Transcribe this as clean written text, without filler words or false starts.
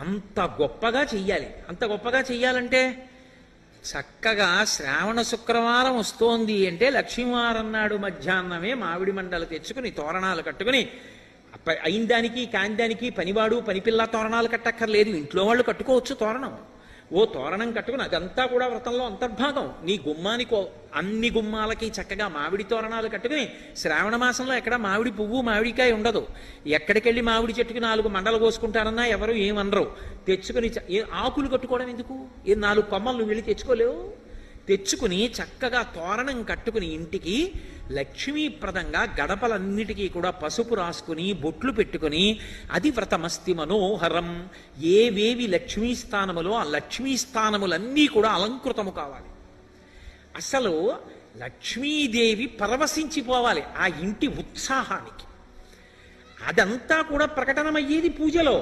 అంత గొప్పగా చెయ్యాలి. అంత గొప్పగా చెయ్యాలంటే చక్కగా శ్రావణ శుక్రవారం వస్తోంది అంటే లక్ష్మీవారం నాడు మధ్యాహ్నమే మామిడి మండలు తెచ్చుకుని తోరణాలు కట్టుకుని అయిన దానికి కాని దానికి పనివాడు పనిపిల్ల తోరణాలు కట్టక్కర్లేదు, ఇంట్లో వాళ్ళు కట్టుకోవచ్చు తోరణం. ఓ తోరణం కట్టుకుని అదంతా కూడా వ్రతంలో అంతర్భాగం. నీ గుమ్మానికో అన్ని గుమ్మాలకి చక్కగా మామిడి తోరణాలు కట్టుకుని శ్రావణ మాసంలో ఎక్కడ మామిడి పువ్వు మామిడికాయ ఉండదు. ఎక్కడికెళ్ళి మామిడి చెట్టుకు 4 మండలు కోసుకుంటారన్నా ఎవరు ఏమనరు. తెచ్చుకుని ఆకులు కట్టుకోవడం ఎందుకు? 4 కొమ్మలు నువ్వు వెళ్ళి తెచ్చుకోలేవు. తెచ్చుకుని చక్కగా తోరణం కట్టుకుని ఇంటికి లక్ష్మీప్రదంగా గడపలన్నిటికీ కూడా పసుపు రాసుకుని బొట్లు పెట్టుకుని అది వ్రతమస్తి మనోహరం. ఏవేవి లక్ష్మీస్థానములో ఆ లక్ష్మీస్థానములన్నీ కూడా అలంకృతము కావాలి. అసలు లక్ష్మీదేవి పరవశించిపోవాలి ఆ ఇంటి ఉత్సాహానికి. అదంతా కూడా ప్రకటనమయ్యేది పూజలో.